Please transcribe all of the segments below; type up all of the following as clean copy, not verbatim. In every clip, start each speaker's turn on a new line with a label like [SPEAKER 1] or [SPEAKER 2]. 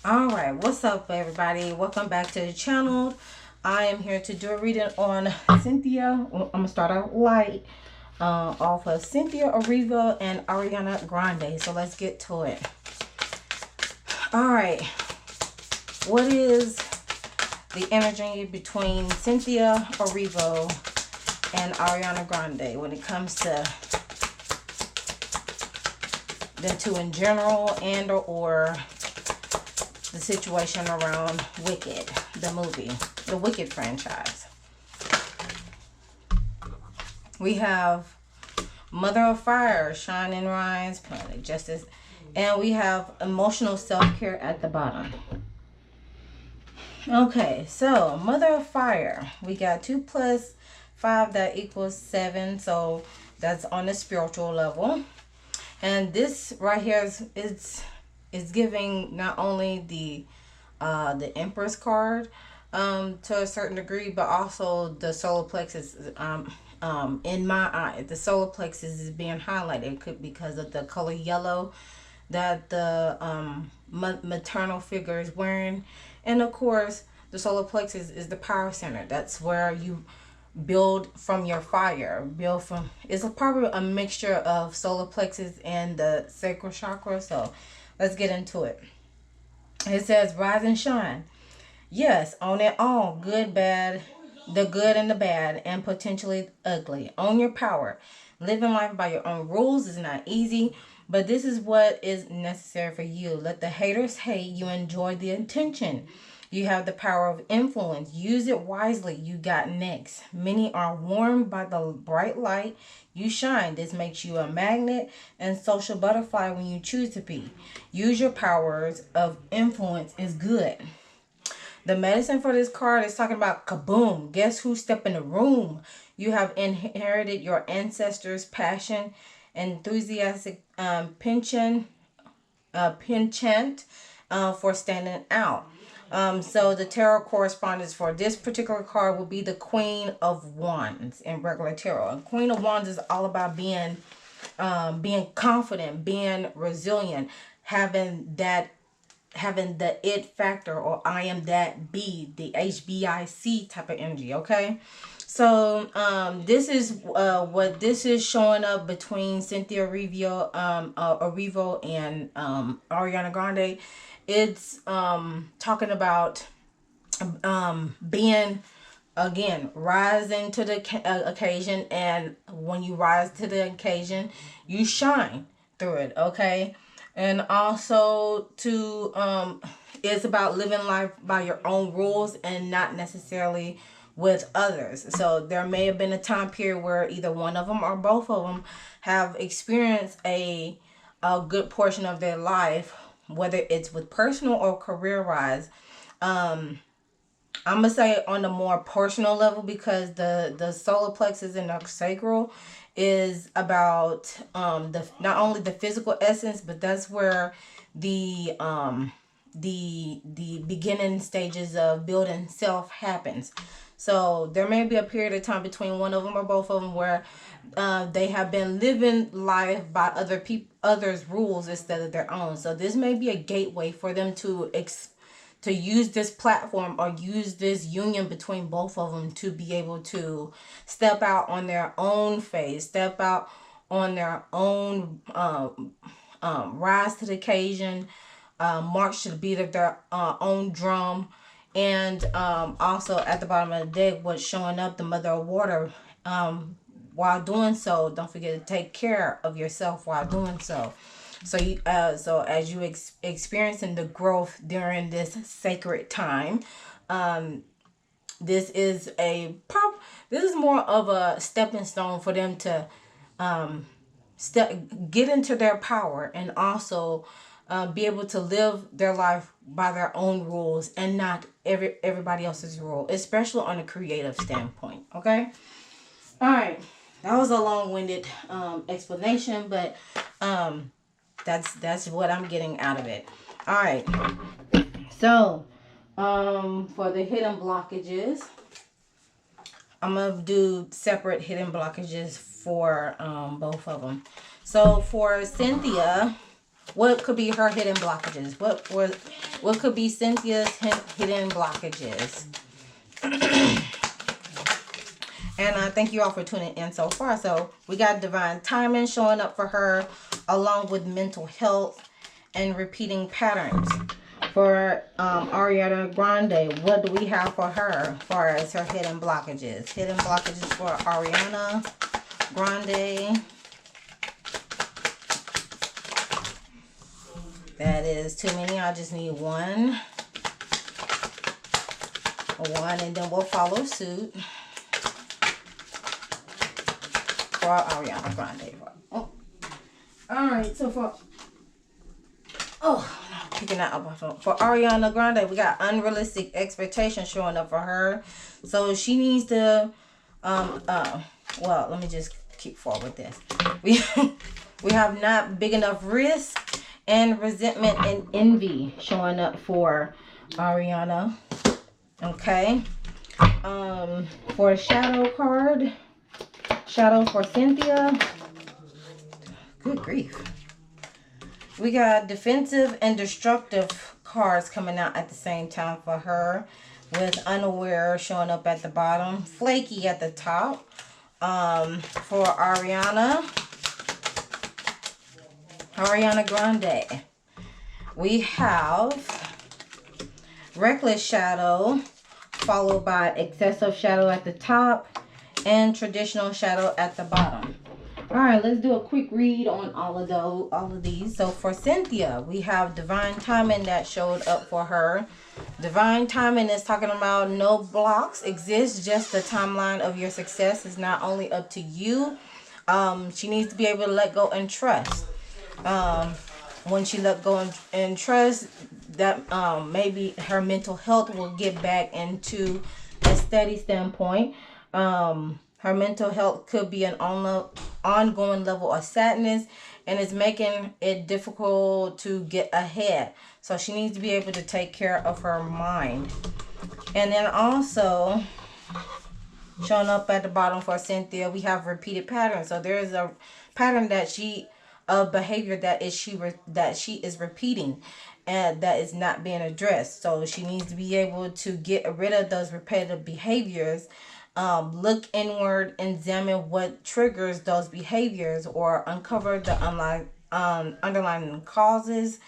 [SPEAKER 1] All right, what's up, everybody? Welcome back to the channel. I am here to do a reading on Cynthia. I'm gonna start out light off of Cynthia ERIVO and Ariana Grande. So let's get to it. All right, what is the energy between Cynthia ERIVO and Ariana Grande when it comes to the two in general, and or the situation around Wicked, the movie, the Wicked franchise? We have Mother of Fire, Shine and Rise, Planet Justice, and we have emotional self-care at the bottom. Okay, so Mother of Fire, we got 2 plus 5, that equals 7, so that's on the spiritual level. And this right here is giving not only the Empress card to a certain degree, but also the solar plexus. In my eye, the solar plexus is being highlighted because of the color yellow that the maternal figure is wearing. And of course, the solar plexus is the power center. That's where you build from your fire. It's probably a mixture of solar plexus and the sacral chakra. So let's get into it. It says, rise and shine. Yes, own it all. Good, bad, the good and the bad, and potentially ugly. Own your power. Living life by your own rules is not easy, but this is what is necessary for you. Let the haters hate. You enjoy the attention. You have the power of influence. Use it wisely. You got next. Many are warmed by the bright light. You shine. This makes you a magnet and social butterfly when you choose to be. Use your powers of influence is good. The medicine for this card is talking about kaboom. Guess who stepped in the room? You have inherited your ancestors' passion, enthusiastic penchant for standing out. So the tarot correspondence for this particular card will be the Queen of Wands in regular tarot. And Queen of Wands is all about being confident, being resilient, having the it factor, or I am that B, the HBIC type of energy. Okay, so this is what this is showing up between Cynthia ERIVO and Ariana Grande. It's talking about being, again, rising to the occasion, and when you rise to the occasion, you shine through it. Okay, and also to it's about living life by your own rules and not necessarily with others. So there may have been a time period where either one of them or both of them have experienced a good portion of their life, whether it's with personal or career wise. I'm gonna say on the more personal level, because the solar plexus and the sacral is about the not only the physical essence, but that's where the beginning stages of building self happens. So there may be a period of time between one of them or both of them where they have been living life by others' rules instead of their own. So this may be a gateway for them to use this platform or use this union between both of them to be able to step out on their own phase, step out on their own, rise to the occasion, march to the beat of their own drum. And also at the bottom of the deck, what's showing up, the Mother of Water. While doing so, don't forget to take care of yourself while doing so. So you, so as you experiencing the growth during this sacred time, this is more of a stepping stone for them to get into their power, and also be able to live their life by their own rules and not everybody else's rule, especially on a creative standpoint. Okay, all right, that was a long-winded explanation, but that's what I'm getting out of it. All right, so for the hidden blockages, I'm gonna do separate hidden blockages for both of them. So for Cynthia, what could be her hidden blockages? What could be Cynthia's hidden blockages? And I thank you all for tuning in so far. So we got divine timing showing up for her, along with mental health and repeating patterns. For Ariana Grande, what do we have for her as far as her hidden blockages? Hidden blockages for Ariana Grande. That is too many. I just need one. One, and then we'll follow suit for Ariana Grande. Oh. Alright, so for picking that up. For Ariana Grande, we got unrealistic expectations showing up for her. So she needs to well, let me just keep forward with this. We have not big enough risk and resentment and envy showing up for Ariana. Okay. For a shadow card, shadow for Cynthia. Good grief. We got defensive and destructive cards coming out at the same time for her, with unaware showing up at the bottom, flaky at the top. For Ariana Grande, we have reckless shadow, followed by excessive shadow at the top and traditional shadow at the bottom. All right, let's do a quick read on all of these. So for Cynthia, we have divine timing that showed up for her. Divine timing is talking about no blocks exist, just the timeline of your success is not only up to you. She needs to be able to let go and trust. When she let go and trust, that maybe her mental health will get back into a steady standpoint. Her mental health could be an ongoing level of sadness, and it's making it difficult to get ahead. So she needs to be able to take care of her mind. And then also showing up at the bottom for Cynthia, we have repeated patterns. So there is a pattern of behavior that she is repeating, and that is not being addressed. So she needs to be able to get rid of those repetitive behaviors. Look inward, examine what triggers those behaviors, or uncover the underlying causes,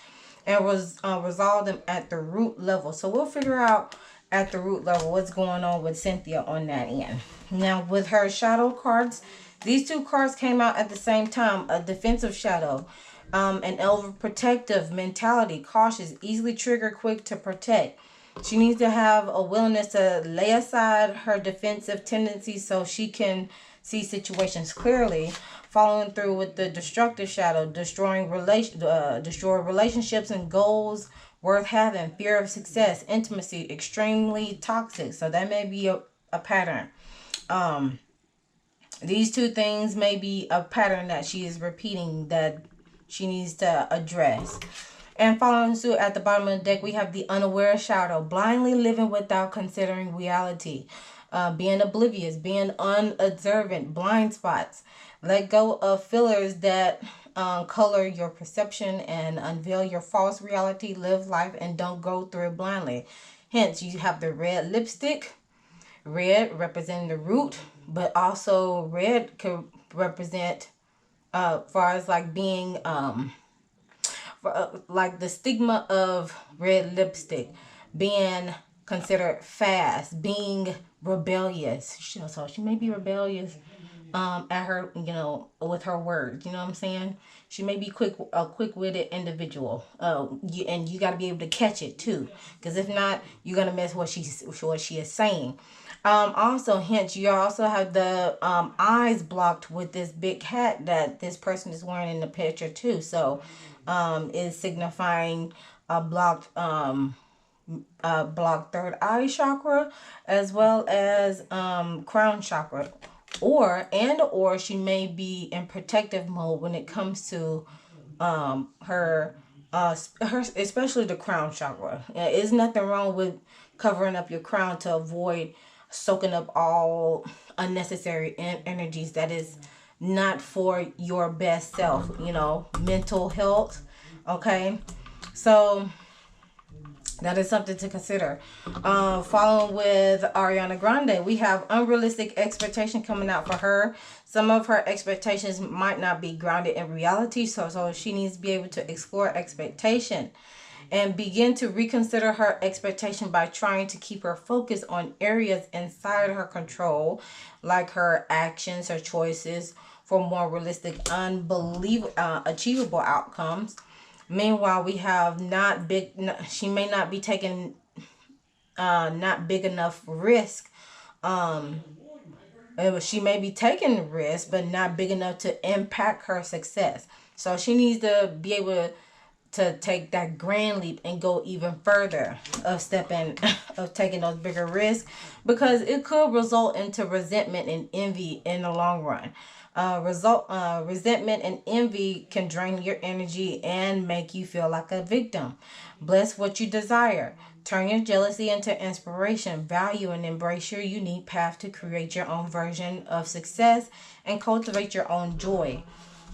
[SPEAKER 1] and resolve them at the root level. So we'll figure out at the root level what's going on with Cynthia on that end. Now with her shadow cards, these two cards came out at the same time. A defensive shadow, an overprotective mentality, cautious, easily triggered, quick to protect. She needs to have a willingness to lay aside her defensive tendencies so she can see situations clearly. Following through with the destructive shadow, destroy relationships and goals worth having. Fear of success, intimacy, extremely toxic. So that may be a pattern. These two things may be a pattern that she is repeating that she needs to address. And following suit at the bottom of the deck, we have the unaware shadow, blindly living without considering reality, being oblivious, being unobservant, blind spots. Let go of fillers that color your perception and unveil your false reality. Live life and don't go through it blindly. Hence, you have the red lipstick, red representing the root, but also red could represent, far as like being, like the stigma of red lipstick, being considered fast, being rebellious. So she may be rebellious at her, with her words. You know what I'm saying? She may be a quick-witted individual. And you got to be able to catch it too, because if not, you're gonna miss what she is saying. Also, hence, you also have the eyes blocked with this big hat that this person is wearing in the picture too. So is signifying a blocked third eye chakra, as well as crown chakra, or she may be in protective mode when it comes to her especially the crown chakra. There's nothing wrong with covering up your crown to avoid soaking up all unnecessary energies that is not for your best self. Mental health, Okay, so that is something to consider. Following with Ariana Grande, we have unrealistic expectation coming out for her. Some of her expectations might not be grounded in reality, so she needs to be able to explore expectation and begin to reconsider her expectation by trying to keep her focus on areas inside her control, like her actions, her choices, for more realistic, achievable outcomes. Meanwhile, we have she may not be taking not big enough risk. She may be taking risk, but not big enough to impact her success. So she needs to be able to take that grand leap and go even further of taking those bigger risks, because it could result into resentment and envy in the long run. Resentment and envy can drain your energy and make you feel like a victim. Bless what you desire. Turn your jealousy into inspiration. Value and embrace your unique path to create your own version of success and cultivate your own joy.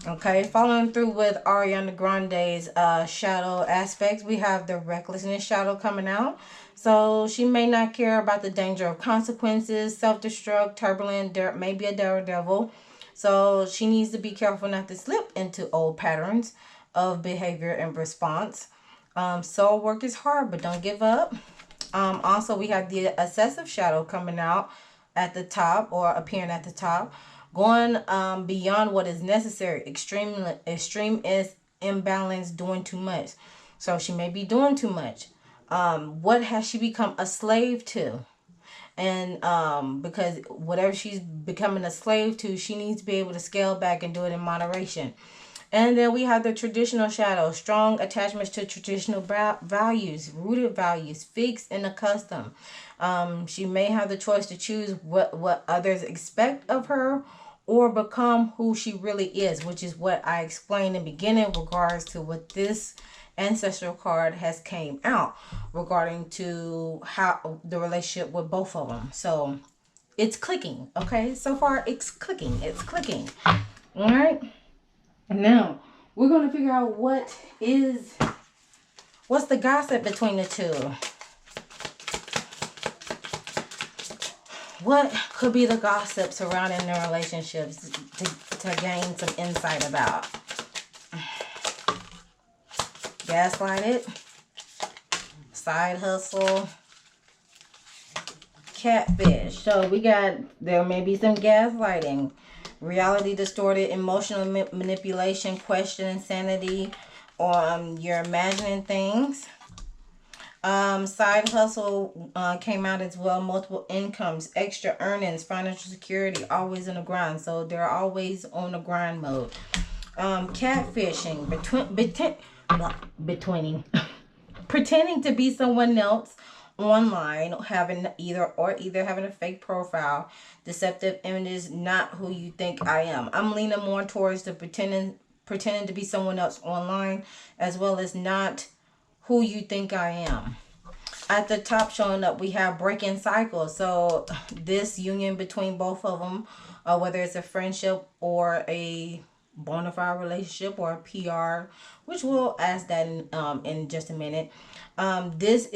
[SPEAKER 1] Okay, following through with Ariana Grande's shadow aspects, we have the recklessness shadow coming out. So she may not care about the danger of consequences, self-destruct, turbulent, maybe a daredevil. So she needs to be careful not to slip into old patterns of behavior and response. Soul work is hard, but don't give up. Also, we have the obsessive shadow coming out at the top, or appearing at the top. Going beyond what is necessary. Extreme is imbalance, doing too much. So she may be doing too much. What has she become a slave to? And because whatever she's becoming a slave to, she needs to be able to scale back and do it in moderation. And then we have the traditional shadow, strong attachments to traditional values, rooted values, fixed and accustomed. She may have the choice to choose what others expect of her, or become who she really is, which is what I explained in the beginning in regards to what this ancestral card has came out regarding to how the relationship with both of them. So it's clicking. Okay, so far it's clicking. All right. Now, we're going to figure out what's the gossip between the two. What could be the gossip surrounding their relationships to gain some insight about? Gaslighted, side hustle, catfish. So there may be some gaslighting. Reality distorted, emotional manipulation, question insanity, or you're imagining things. Side hustle came out as well. Multiple incomes, extra earnings, financial security, always in the grind. So they're always on the grind mode. Catfishing, pretending to be someone else online, having having a fake profile, deceptive images, not who you think I am. I'm leaning more towards the pretending to be someone else online, as well as not who you think I am. At the top showing up, we have breaking cycles. So this union between both of them, whether it's a friendship or a bona fide relationship or a PR, which we'll ask that in just a minute. This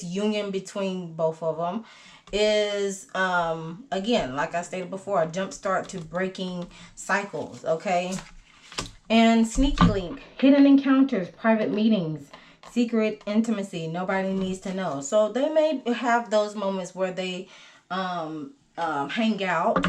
[SPEAKER 1] union between both of them is again, like I stated before, a jump start to breaking cycles. Okay. And sneaky link, hidden encounters, private meetings, secret intimacy, nobody needs to know. So they may have those moments where they hang out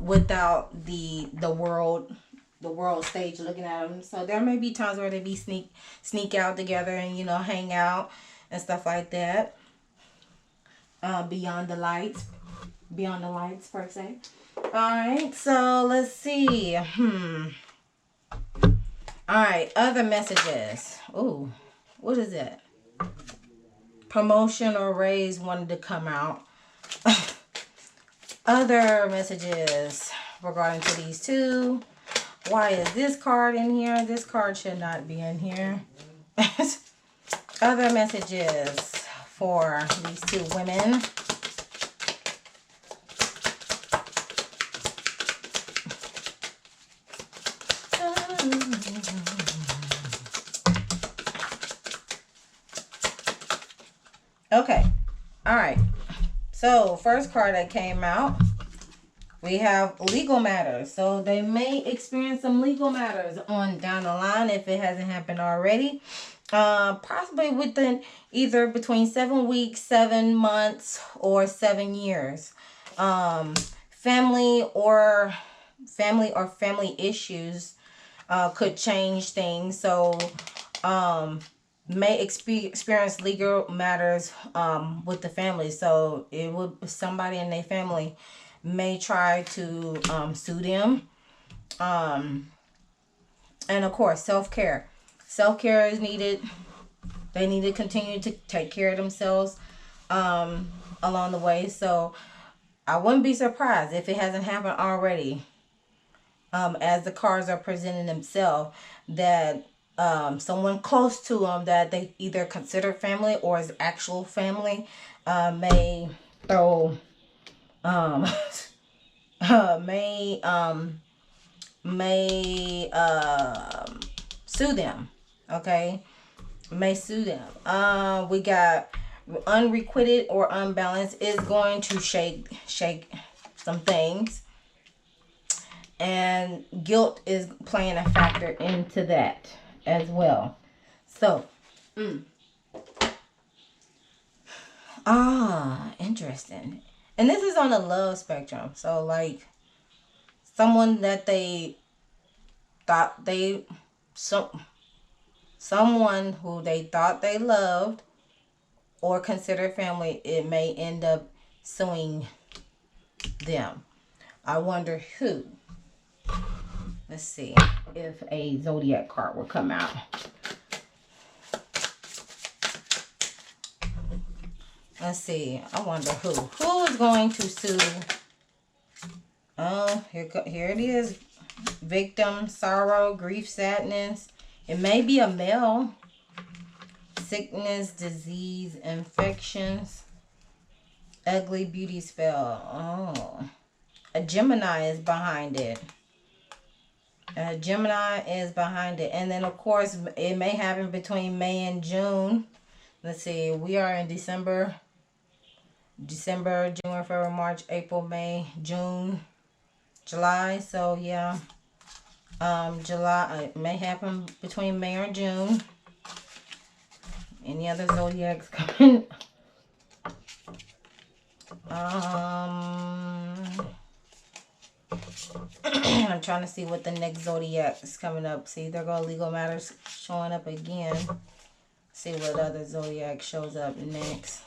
[SPEAKER 1] without the world stage looking at them. So there may be times where they be sneak out together and hang out and stuff like that. Beyond the lights per se. All right, so let's see. All right, other messages. Ooh, what is that? Promotion or raise wanted to come out. Other messages regarding to these two. Why is this card in here? This card should not be in here. Other messages for these two women. Okay. All right. So, first card that came out, we have legal matters. So, they may experience some legal matters on down the line if it hasn't happened already. Possibly within either between 7 weeks, 7 months, or 7 years. Family or family issues could change things. So, may experience legal matters with the family. So it would, somebody in their family may try to sue them. And of course, self-care is needed. They need to continue to take care of themselves along the way. So I wouldn't be surprised if it hasn't happened already, as the cards are presenting themselves, that someone close to them that they either consider family or is actual family may throw may sue them. Okay, may sue them. We got unrequited or unbalanced is going to shake some things, and guilt is playing a factor into that as well. So, interesting. And this is on the love spectrum. So, like, someone that they thought they, someone who they thought they loved or considered family, it may end up suing them. I wonder who. Let's see if a zodiac card will come out. Let's see. I wonder who. Who is going to sue? Oh, here it is. Victim, sorrow, grief, sadness. It may be a male. Sickness, disease, infections. Ugly beauty spell. Oh. A Gemini is behind it. Gemini is behind it. And then, of course, it may happen between May and June. Let's see. We are in December, January, February, March, April, May, June, July. So, yeah. July. It may happen between May or June. Any other zodiacs coming? I'm trying to see what the next zodiac is coming up. See, there go legal matters showing up again. See what other zodiac shows up next.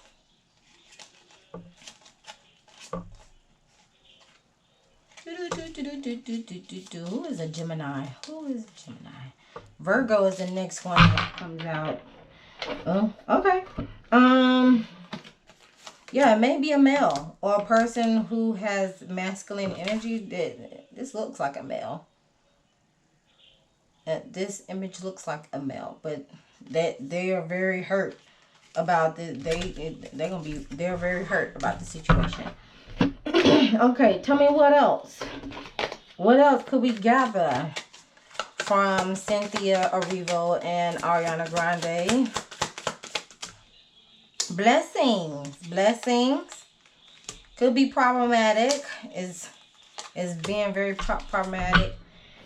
[SPEAKER 1] Who is a Gemini? Who is a Gemini? Virgo is the next one that comes out. Oh, okay. Yeah, it may be a male or a person who has masculine energy. This looks like a male. This image looks like a male, but that they are very hurt about the they're very hurt about the situation. Okay, tell me what else. What else could we gather from Cynthia Erivo and Ariana Grande? Blessings could be problematic, is being very problematic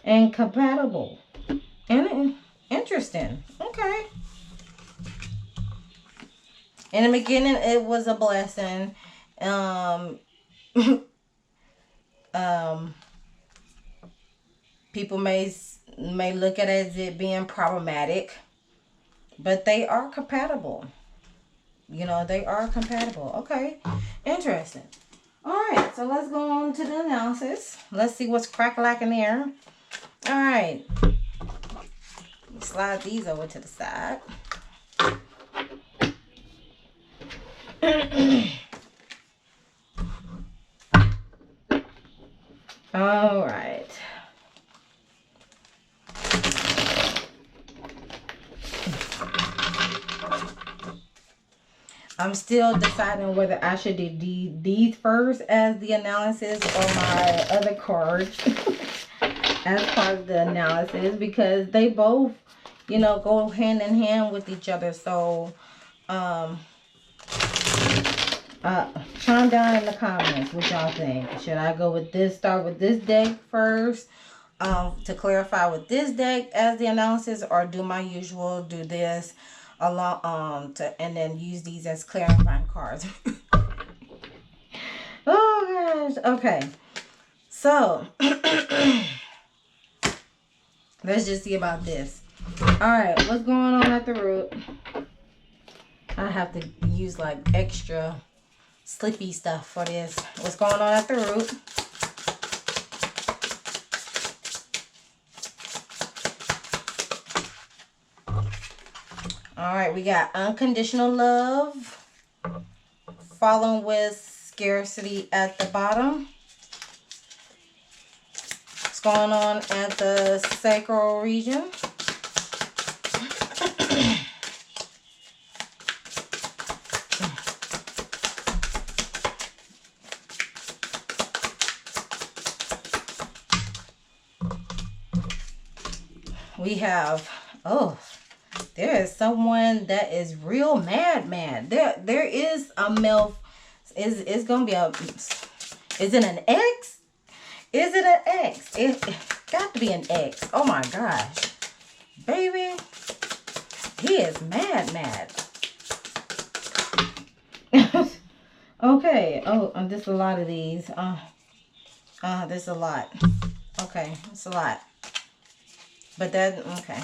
[SPEAKER 1] and compatible and interesting. Okay, in the beginning it was a blessing. People may look at it as it being problematic, but they are compatible. You know, they are compatible. Okay. Interesting. Alright, so let's go on to the analysis. Let's see what's crack-lacking there. Alright. Slide these over to the side. Alright. I'm still deciding whether I should do these first as the analysis or my other cards. as part of the analysis, because they both, you know, go hand in hand with each other. So chime down in the comments what y'all think. Should I go with this, start with this deck first to clarify with this deck as the analysis, or do my usual, do this along and then use these as clarifying cards? Oh gosh. Okay, so let's just see about this. All right, what's going on at the root? I have to use like extra sleepy stuff for this. What's going on at the root? All right, we got unconditional love, followed with scarcity at the bottom. What's going on at the sacral region? We have, oh, there is someone that is real mad. There is a male. Is gonna be a, is it an X? Is it an X? It got to be an X. Oh my gosh, baby, he is mad. Okay. Oh, there's a lot of these. There's a lot. Okay, it's a lot. But that, okay.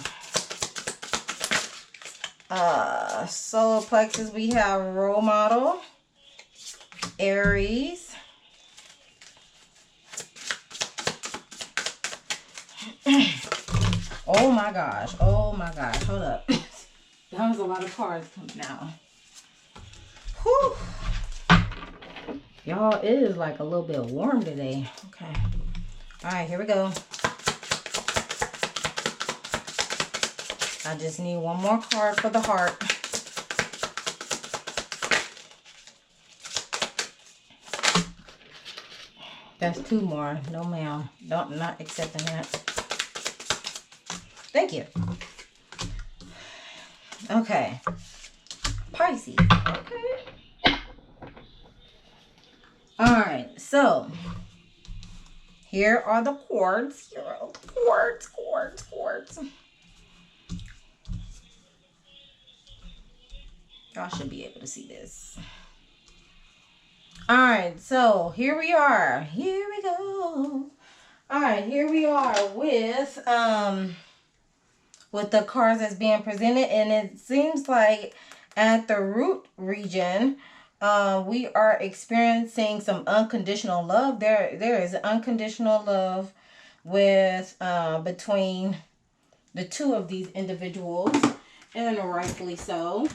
[SPEAKER 1] Solar plexus, we have role model, Aries, oh my gosh, hold up. That was a lot of cards coming out. Whew. Y'all, it is like a little bit warm today. Okay. All right, here we go. I just need one more card for the heart. That's two more. No, ma'am. Not accepting that. Thank you. Okay. Pisces. Okay. All right. So, here are the cords. Here are the cords. Y'all should be able to see this. All right, so here we are. Here we go. All right, here we are with the cards that's being presented, and it seems like at the root region, we are experiencing some unconditional love. There is unconditional love with between the two of these individuals, and rightfully so.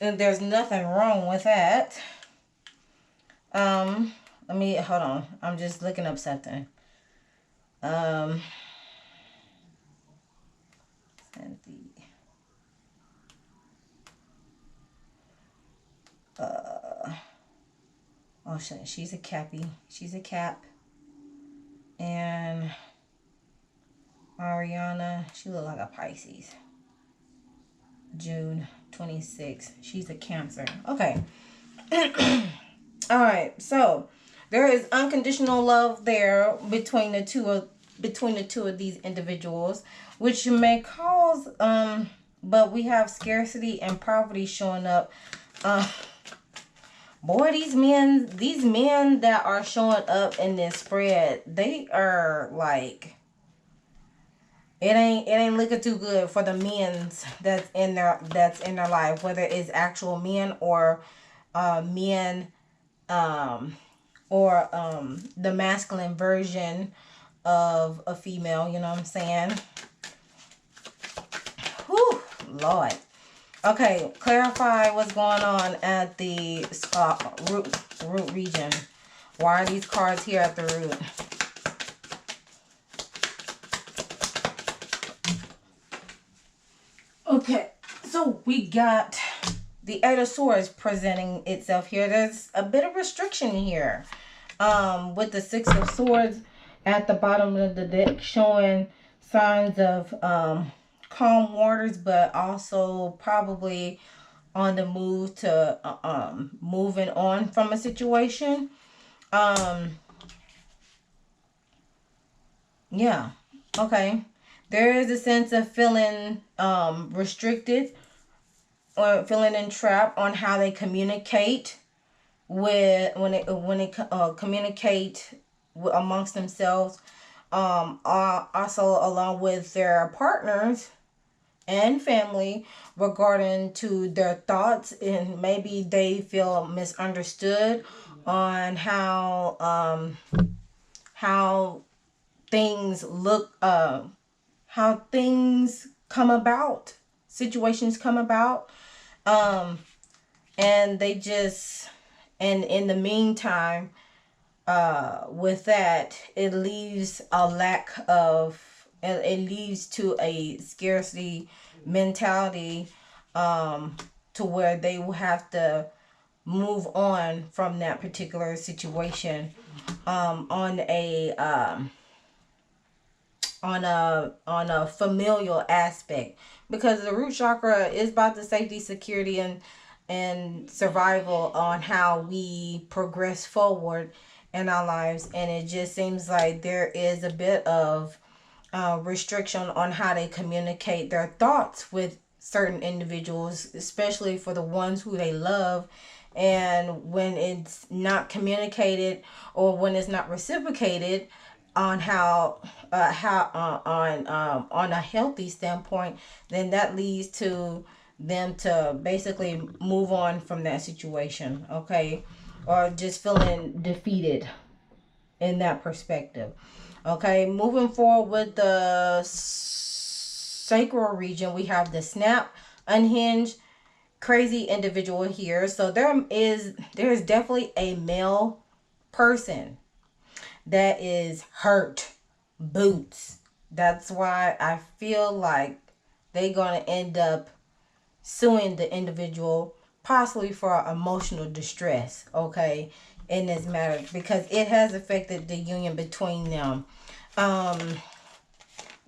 [SPEAKER 1] And there's nothing wrong with that. Let me, hold on. I'm just looking up something. CYNTHIA. Oh shit, she's a cappy. She's a cap. And Ariana, she look like a Pisces. June 26. She's a Cancer. Okay. All right. So there is unconditional love there between the two of these individuals, which may cause but we have scarcity and poverty showing up. Boy, these men that are showing up in this spread, they are like, it ain't looking too good for the men that's in their life, whether it's actual men or men or the masculine version of a female, you know what I'm saying? Whew, Lord. Okay, clarify what's going on at the root region. Why are these cards here at the root? Okay, so we got the Eight of Swords presenting itself here. There's a bit of restriction here with the Six of Swords. at the bottom of the deck, showing signs of calm waters, but also probably on the move to moving on from a situation. Yeah. Okay. There is a sense of feeling restricted or feeling entrapped on how they communicate with when they communicate amongst themselves. Also along with their partners and family regarding to their thoughts, and maybe they feel misunderstood on how things look, how things come about, situations come about, and they just, and in the meantime, with that, it leaves a lack of, it leads to a scarcity mentality, to where they will have to move on from that particular situation, on a familial aspect, because the root chakra is about the safety, security, and survival, on how we progress forward in our lives. And it just seems like there is a bit of restriction on how they communicate their thoughts with certain individuals, especially for the ones who they love. And when it's not communicated, or when it's not reciprocated on on a healthy standpoint, then that leads to them to basically move on from that situation, okay, or just feeling defeated in that perspective. Okay, moving forward with the sacral region, we have the snap, unhinged, crazy individual here. So there is definitely a male person that is hurt boots. That's why I feel like they're going to end up suing the individual, possibly for emotional distress, okay, in this matter, because it has affected the union between them.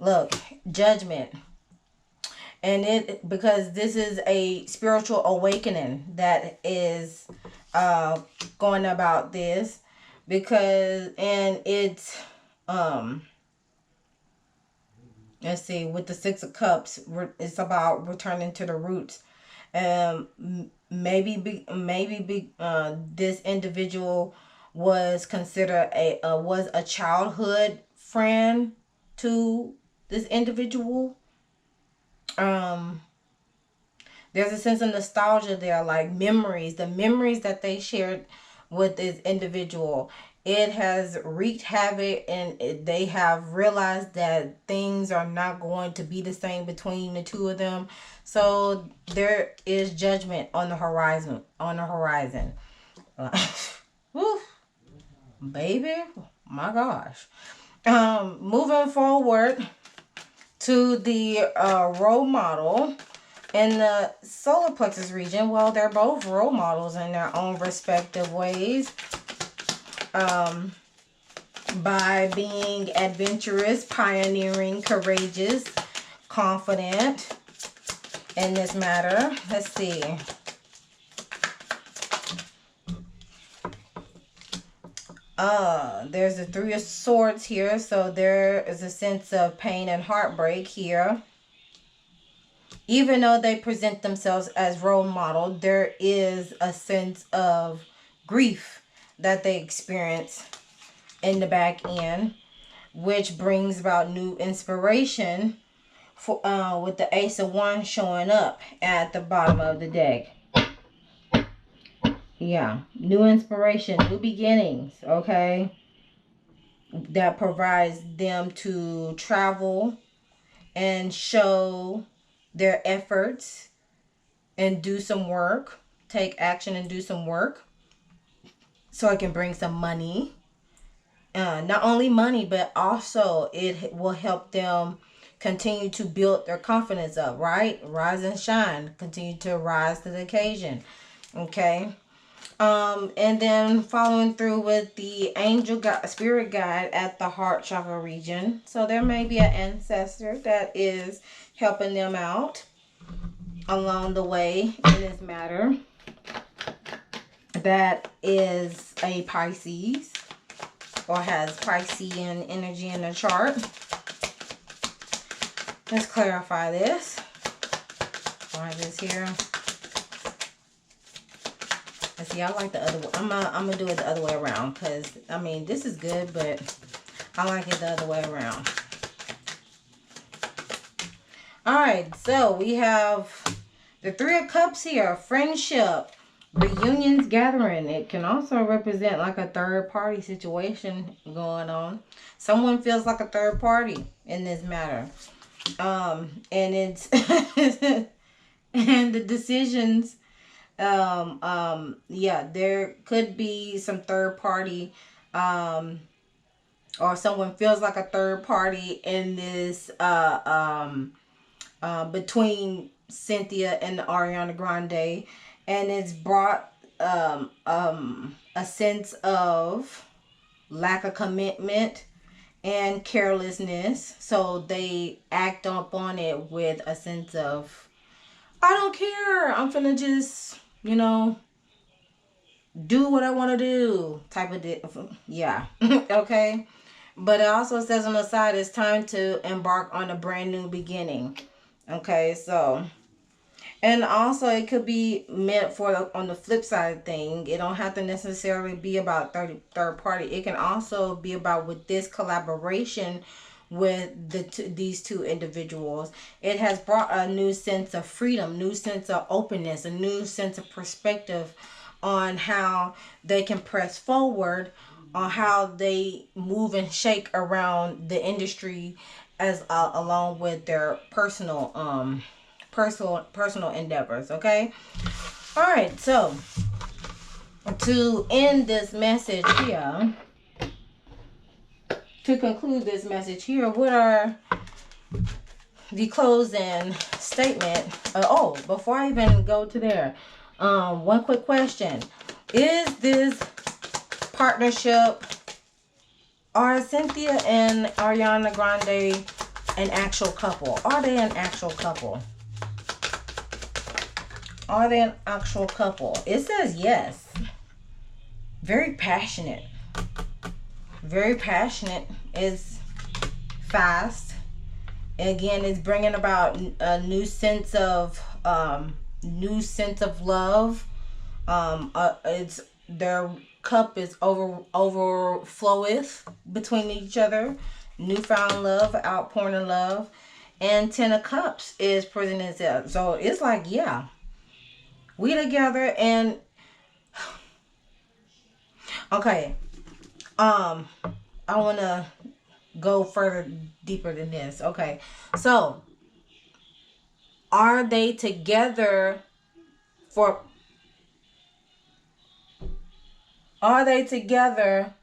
[SPEAKER 1] Look, judgment. And it, because this is a spiritual awakening that is going about this, because, and it's let's see, with the Six of Cups, it's about returning to the roots. This individual was considered was a childhood friend to this individual. There's a sense of nostalgia there, like memories, the memories that they shared with this individual. It has wreaked havoc, and they have realized that things are not going to be the same between the two of them. So there is judgment on the horizon. Whew, baby, my gosh. Moving forward to the role model in the solar plexus region. Well, they're both role models in their own respective ways. By being adventurous, pioneering, courageous, confident in this matter. Let's see. There's the Three of Swords here, so there is a sense of pain and heartbreak here. Even though they present themselves as role model, there is a sense of grief that they experience in the back end, which brings about new inspiration for with the Ace of Wands showing up at the bottom of the deck. Yeah, new inspiration, new beginnings, okay, that provides them to travel and show their efforts and do some work, take action and do some work, so it can bring some money. Not only money, but also it will help them continue to build their confidence up, right? Rise and shine. Continue to rise to the occasion. Okay. And then following through with the angel spirit guide at the heart chakra region. So there may be an ancestor that is helping them out along the way in this matter. That is a Pisces or has Piscean energy in the chart. Let's clarify this. Why this here? See, I like the other way. I'm gonna do it the other way around because I mean this is good, but I like it the other way around. All right, so we have the Three of Cups here: friendship, reunions, gathering. It can also represent like a third party situation going on. Someone feels like a third party in this matter, and it's and the decisions. Yeah, there could be some third party, or someone feels like a third party in this, between Cynthia and Ariana Grande, and it's brought, a sense of lack of commitment and carelessness. So they act upon it with a sense of, I don't care, I'm finna just, you know, do what I want to do type of yeah. Okay, but it also says on the side it's time to embark on a brand new beginning. Okay, so, and also it could be meant for on the flip side of thing. It don't have to necessarily be about third party. It can also be about with this collaboration with these two individuals. It has brought a new sense of freedom, new sense of openness, a new sense of perspective on how they can press forward, on how they move and shake around the industry, as along with their personal endeavors. Okay, all right, so to end this message here, to conclude this message here, what are the closing statement? Oh, before I even go to there, one quick question: is this partnership, are Cynthia and Ariana Grande an actual couple? Are they an actual couple? Are they an actual couple? It says yes. Very passionate. Very passionate. It's fast. Again, it's bringing about a new sense of love. It's their cup is overfloweth between each other. Newfound love, outpouring of love, and Ten of Cups is presenting itself. So it's like, yeah, we together. And okay, I want to go further deeper than this. Okay, so are they together for? Are they together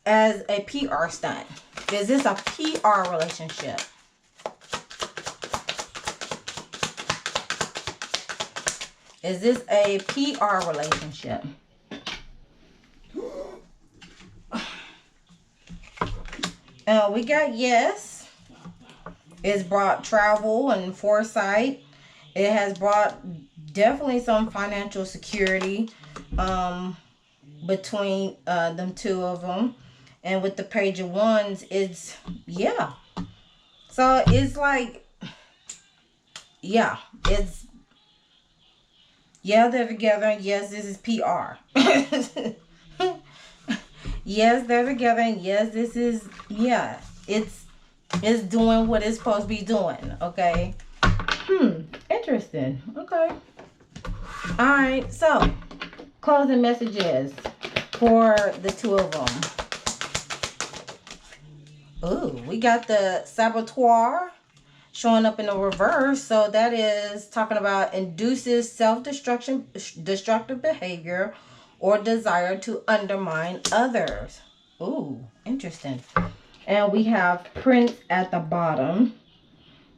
[SPEAKER 1] as a PR stunt? Is this a PR relationship? Is this a PR relationship? We got yes. It's brought travel and foresight. It has brought definitely some financial security between them two of them. And with the Page of Wands, it's, yeah. So it's like, yeah, it's, yeah, they're together. Yes, this is PR. Yes, they're together. And yes, this is, yeah, it's doing what it's supposed to be doing. Okay. Interesting. Okay. All right. So, closing messages for the two of them. Ooh, we got the Saboteur showing up in the reverse. So that is talking about induces destructive behavior or desire to undermine others. Ooh, interesting. And we have Prince at the bottom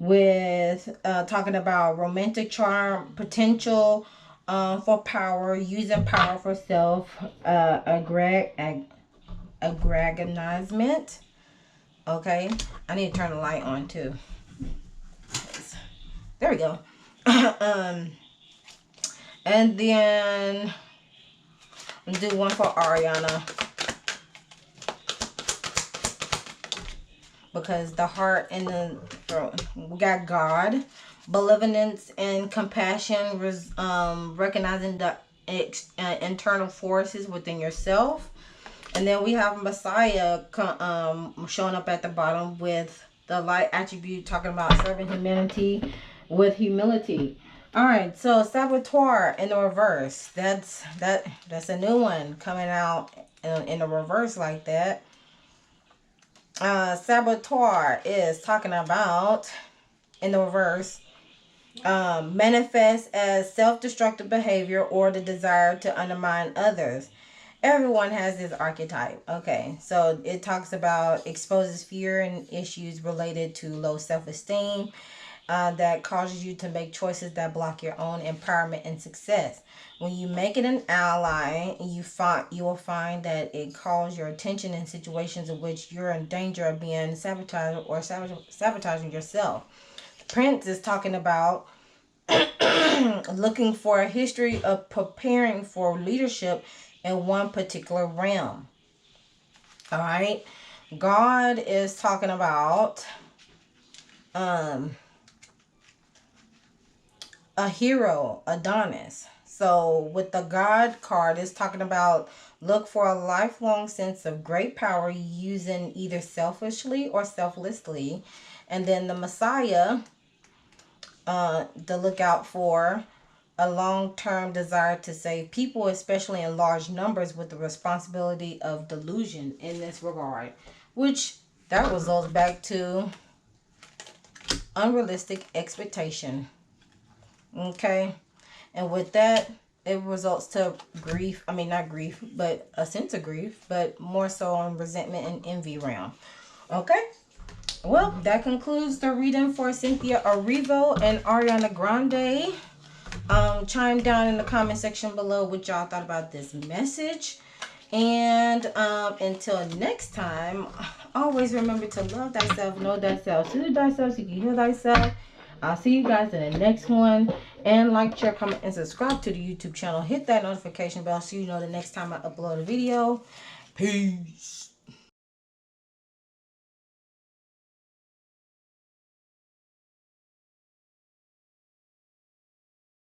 [SPEAKER 1] with talking about romantic charm, potential, for power, using power for self, aggrandizement. Okay, I need to turn the light on too. There we go. And then I'll do one for Ariana, because the heart and the throat. We got God, benevolence and compassion, recognizing the internal forces within yourself. And then we have Messiah showing up at the bottom with the light attribute, talking about serving humanity with humility. All right, so saboteur in the reverse. That's a new one coming out in the reverse like that. Saboteur is talking about, in the reverse, manifest as self-destructive behavior or the desire to undermine others. Everyone has this archetype. Okay, so it talks about exposes fear and issues related to low self-esteem that causes you to make choices that block your own empowerment and success. When you make it an ally, you will find that it calls your attention in situations in which you're in danger of being sabotaged or sabotaging yourself. Prince is talking about looking for a history of preparing for leadership in one particular realm. All right. God is talking about a hero, Adonis. So with the God card, it's talking about look for a lifelong sense of great power using either selfishly or selflessly. And then the Messiah, to look out for a long-term desire to save people, especially in large numbers, with the responsibility of delusion in this regard, which that results back to unrealistic expectation. Okay, and with that, it results to grief. I mean, not grief, but a sense of grief, but more so on resentment and envy realm. Okay, well, that concludes the reading for CYNTHIAerivo and arianagrande. Chime down in the comment section below what y'all thought about this message. And until next time, always remember to love thyself, know thyself, soothe thyself so you can heal thyself. I'll see you guys in the next one. And like, share, comment, and subscribe to the YouTube channel. Hit that notification bell so you know the next time I upload a video. Peace.